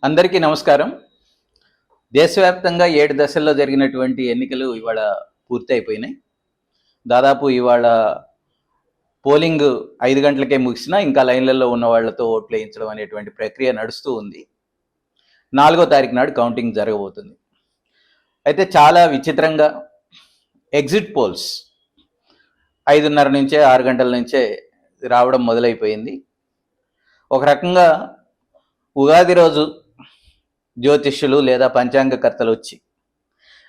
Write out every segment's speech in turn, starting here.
అందరికీ నమస్కారం. దేశవ్యాప్తంగా 7 దశల్లో జరిగినటువంటి ఎన్నికలు ఇవాళ పూర్తి అయిపోయినాయి. దాదాపు ఇవాళ పోలింగ్ 5 గంటలకే ముగిసినా ఇంకా లైన్లలో ఉన్న వాళ్ళతో ఓట్లు వేయించడం అనేటువంటి ప్రక్రియ నడుస్తూ ఉంది. 4వ తారీఖు నాడు కౌంటింగ్ జరగబోతుంది. అయితే చాలా విచిత్రంగా ఎగ్జిట్ పోల్స్ 5:30 నుంచే 6 గంటల నుంచే రావడం మొదలైపోయింది. ఒక రకంగా ఉగాది రోజు జ్యోతిష్యులు లేదా పంచాంగకర్తలు వచ్చి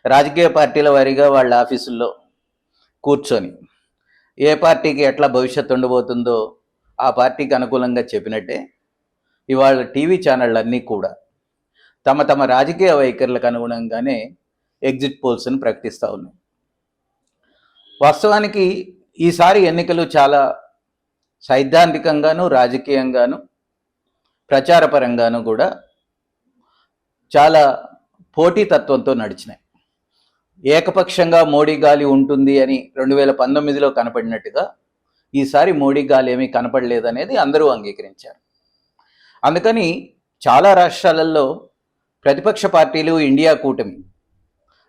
రాజకీయ పార్టీల వారీగా వాళ్ళ ఆఫీసుల్లో కూర్చొని ఏ పార్టీకి ఎట్లా భవిష్యత్తు ఉండబోతుందో ఆ పార్టీకి అనుకూలంగా చెప్పినట్టే ఇవాళ టీవీ ఛానళ్ళన్నీ కూడా తమ తమ రాజకీయ వైఖరులకు అనుగుణంగానే ఎగ్జిట్ పోల్స్ని ప్రకటిస్తూ ఉన్నాయి. వాస్తవానికి ఈసారి ఎన్నికలు చాలా సైద్ధాంతికంగాను రాజకీయంగాను ప్రచారపరంగాను కూడా చాలా పోటీతత్వంతో నడిచినాయి. ఏకపక్షంగా మోడీ గాలి ఉంటుంది అని 2019లో కనపడినట్టుగా ఈసారి మోడీ గాలి ఏమీ కనపడలేదనేది అందరూ అంగీకరించారు. అందుకని చాలా రాష్ట్రాలలో ప్రతిపక్ష పార్టీలు ఇండియా కూటమి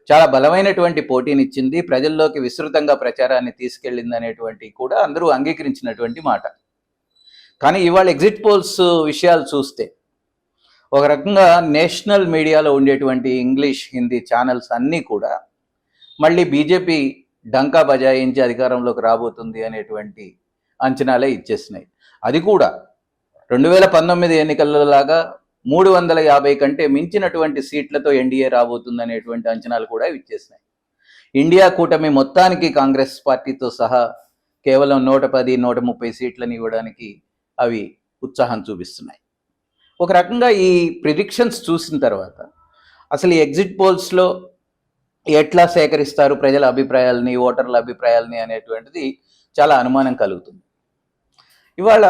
చాలా బలమైనటువంటి పోటీనిచ్చింది, ప్రజల్లోకి విస్తృతంగా ప్రచారాన్ని తీసుకెళ్ళింది అనేటువంటి కూడా అందరూ అంగీకరించినటువంటి మాట. కానీ ఇవాళ ఎగ్జిట్ పోల్స్ విషయాలు చూస్తే ఒక రకంగా నేషనల్ మీడియాలో ఉండేటువంటి ఇంగ్లీష్ హిందీ ఛానల్స్ అన్నీ కూడా మళ్ళీ బీజేపీ డంకా బజాయించి అధికారంలోకి రాబోతుంది అనేటువంటి అంచనాలే ఇచ్చేసినాయి. అది కూడా 2019 ఎన్నికల్లో లాగా 350 కంటే మించినటువంటి సీట్లతో ఎన్డీఏ రాబోతుంది అనేటువంటి అంచనాలు కూడా ఇచ్చేసినాయి. ఇండియా కూటమి మొత్తానికి కాంగ్రెస్ పార్టీతో సహా కేవలం 110, 130 సీట్లను ఇవ్వడానికి అవి ఉత్సాహం చూపిస్తున్నాయి. ఒక రకంగా ఈ ప్రిడిక్షన్స్ చూసిన తర్వాత అసలు ఈ ఎగ్జిట్ పోల్స్లో ఎట్లా సేకరిస్తారు ప్రజల అభిప్రాయాలని, ఓటర్ల అభిప్రాయాలని అనేటువంటిది చాలా అనుమానం కలుగుతుంది. ఇవాళ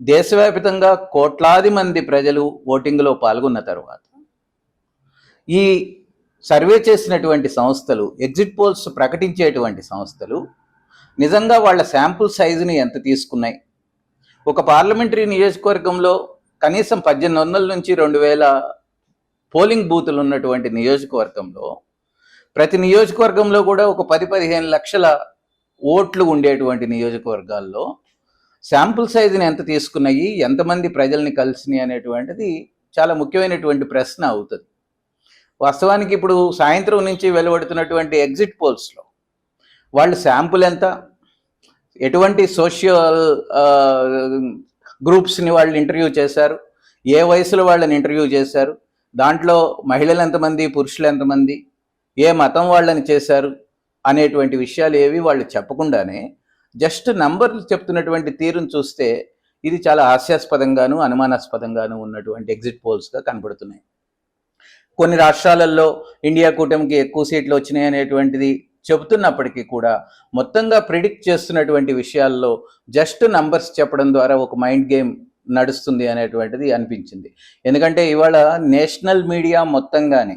దేశవ్యాప్తంగా కోట్లాది మంది ప్రజలు ఓటింగ్లో పాల్గొన్న తర్వాత ఈ సర్వే చేసినటువంటి సంస్థలు, ఎగ్జిట్ పోల్స్ ప్రకటించేటువంటి సంస్థలు నిజంగా వాళ్ళ శాంపుల్ సైజుని ఎంత తీసుకున్నాయి, ఒక పార్లమెంటరీ నియోజకవర్గంలో కనీసం 1800 నుంచి 2000 పోలింగ్ బూతులు ఉన్నటువంటి నియోజకవర్గంలో ప్రతి నియోజకవర్గంలో కూడా ఒక 10-15 లక్షల ఓట్లు ఉండేటువంటి నియోజకవర్గాల్లో శాంపుల్ సైజుని ఎంత తీసుకున్నాయి, ఎంతమంది ప్రజల్ని కలిసినాయి అనేటువంటిది చాలా ముఖ్యమైనటువంటి ప్రశ్న అవుతుంది. వాస్తవానికి ఇప్పుడు సాయంత్రం నుంచి వెలువడుతున్నటువంటి ఎగ్జిట్ పోల్స్లో వాళ్ళు శాంపుల్ ఎంత, ఎటువంటి సోషల్ గ్రూప్స్ని వాళ్ళు ఇంటర్వ్యూ చేశారు, ఏ వయసులో వాళ్ళని ఇంటర్వ్యూ చేశారు, దాంట్లో మహిళలు ఎంతమంది, పురుషులు ఎంతమంది, ఏ మతం వాళ్ళని చేశారు అనేటువంటి విషయాలు ఏవి వాళ్ళు చెప్పకుండానే జస్ట్ నంబర్లు చెప్తున్నటువంటి తీరును చూస్తే ఇది చాలా హాస్యాస్పదంగాను అనుమానాస్పదంగాను ఉన్నటువంటి ఎగ్జిట్ పోల్స్గా కనబడుతున్నాయి. కొన్ని రాష్ట్రాలలో ఇండియా కూటమికి ఎక్కువ సీట్లు వచ్చినాయి అనేటువంటిది చెబుతున్నప్పటికీ కూడా మొత్తంగా ప్రిడిక్ట్ చేస్తున్నటువంటి విషయాల్లో జస్ట్ నంబర్స్ చెప్పడం ద్వారా ఒక మైండ్ గేమ్ నడుస్తుంది అనేటువంటిది అనిపించింది. ఎందుకంటే ఇవాళ నేషనల్ మీడియా మొత్తంగానే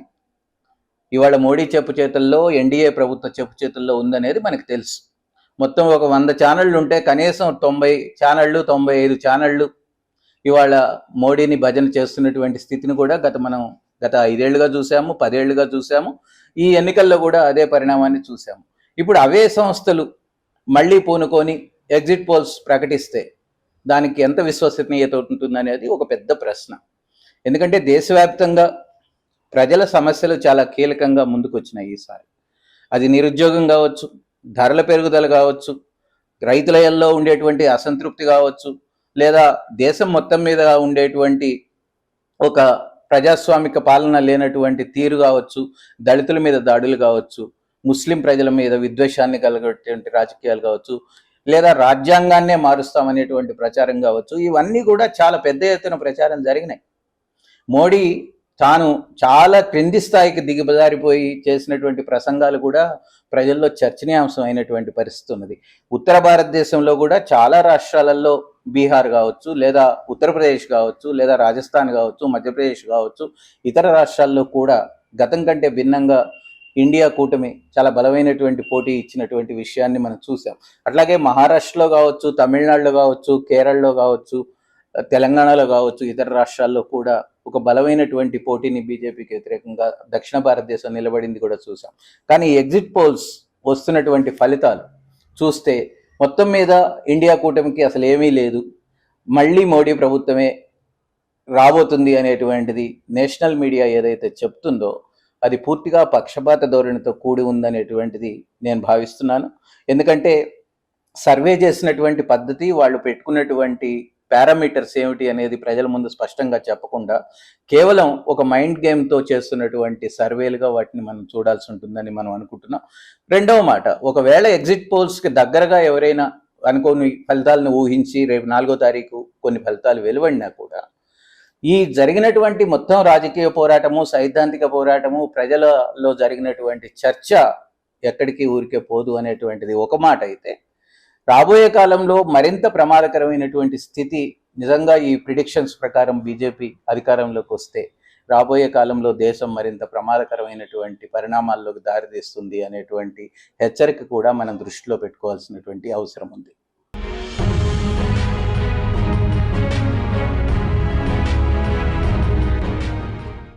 ఇవాళ మోడీ చెప్పు చేతుల్లో, ఎన్డీఏ ప్రభుత్వ చెప్పు చేతుల్లో ఉందనేది మనకు తెలుసు. మొత్తం ఒక 100 ఛానళ్ళు ఉంటే కనీసం 90 ఛానళ్ళు 95 ఛానళ్ళు ఇవాళ మోడీని భజన చేస్తున్నటువంటి స్థితిని కూడా గత 5 ఏళ్లుగా చూసాము, 10 ఏళ్లుగా చూసాము. ఈ ఎన్నికల్లో కూడా అదే పరిణామాన్ని చూసాము. ఇప్పుడు అవే సంస్థలు మళ్ళీ పూనుకొని ఎగ్జిట్ పోల్స్ ప్రకటిస్తే దానికి ఎంత విశ్వసనీయత ఉంటుందనేది ఒక పెద్ద ప్రశ్న. ఎందుకంటే దేశవ్యాప్తంగా ప్రజల సమస్యలు చాలా కీలకంగా ముందుకు వచ్చినాయి ఈసారి. అది నిరుద్యోగం కావచ్చు, ధరల పెరుగుదల కావచ్చు, రైతులల్లో ఉండేటువంటి అసంతృప్తి కావచ్చు, లేదా దేశం మొత్తం మీద ఉండేటువంటి ఒక ప్రజాస్వామిక పాలన లేనటువంటి తీరు కావచ్చు, దళితుల మీద దాడులు కావచ్చు, ముస్లిం ప్రజల మీద విద్వేషాన్ని కలిగేటువంటి రాజకీయాలు కావచ్చు, లేదా రాజ్యాంగాన్నే మారుస్తామనేటువంటి ప్రచారం కావచ్చు, ఇవన్నీ కూడా చాలా పెద్ద ఎత్తున ప్రచారం జరిగినాయి. మోడీ తాను చాలా క్రింది స్థాయికి దిగజారిపోయి చేసినటువంటి ప్రసంగాలు కూడా ప్రజల్లో చర్చనీయాంశం అయినటువంటి పరిస్థితి ఉన్నది. ఉత్తర భారతదేశంలో కూడా చాలా రాష్ట్రాలలో బీహార్ కావచ్చు, లేదా ఉత్తరప్రదేశ్ కావచ్చు, లేదా రాజస్థాన్ కావచ్చు, మధ్యప్రదేశ్ కావచ్చు, ఇతర రాష్ట్రాల్లో కూడా గతం కంటే భిన్నంగా ఇండియా కూటమి చాలా బలమైనటువంటి పోటీ ఇచ్చినటువంటి విషయాన్ని మనం చూసాం. అట్లాగే మహారాష్ట్రలో కావచ్చు, తమిళనాడులో కావచ్చు, కేరళలో కావచ్చు, తెలంగాణలో కావచ్చు, ఇతర రాష్ట్రాల్లో కూడా ఒక బలమైనటువంటి పోటీని బీజేపీకి వ్యతిరేకంగా దక్షిణ భారతదేశం నిలబడింది కూడా చూసాం. కానీ ఎగ్జిట్ పోల్స్ వస్తున్నటువంటి ఫలితాలు చూస్తే మొత్తం మీద ఇండియా కూటమికి అసలు ఏమీ లేదు, మళ్ళీ మోడీ ప్రభుత్వమే రాబోతుంది అనేటువంటిది నేషనల్ మీడియా ఏదైతే చెప్తుందో అది పూర్తిగా పక్షపాత ధోరణితో కూడి ఉందనేటువంటిది నేను భావిస్తున్నాను. ఎందుకంటే సర్వే చేసినటువంటి పద్ధతి, వాళ్ళు పెట్టుకున్నటువంటి పారామీటర్స్ ఏమిటి అనేది ప్రజల ముందు స్పష్టంగా చెప్పకుండా కేవలం ఒక మైండ్ గేమ్తో చేస్తున్నటువంటి సర్వేలుగా వాటిని మనం చూడాల్సి ఉంటుందని మనం అనుకుంటున్నాం. రెండవ మాట, ఒకవేళ ఎగ్జిట్ పోల్స్కి దగ్గరగా ఎవరైనా అనుకోని ఫలితాలను ఊహించి రేపు 4వ తారీఖు కొన్ని ఫలితాలు వెలువడినా కూడా ఈ జరిగినటువంటి మొత్తం రాజకీయ పోరాటము, సైద్ధాంతిక పోరాటము, ప్రజలలో జరిగినటువంటి చర్చ ఎక్కడికి ఊరికే పోదు అనేటువంటిది ఒక మాట అయితే, రాబోయే కాలంలో మరింత ప్రమాదకరమైనటువంటి స్థితి నిజంగా ఈ ప్రిడిక్షన్స్ ప్రకారం బీజేపీ అధికారంలోకి వస్తే రాబోయే కాలంలో దేశం మరింత ప్రమాదకరమైనటువంటి పరిణామాల్లోకి దారితీస్తుంది అనేటువంటి హెచ్చరిక కూడా మనం దృష్టిలో పెట్టుకోవాల్సినటువంటి అవసరం ఉంది.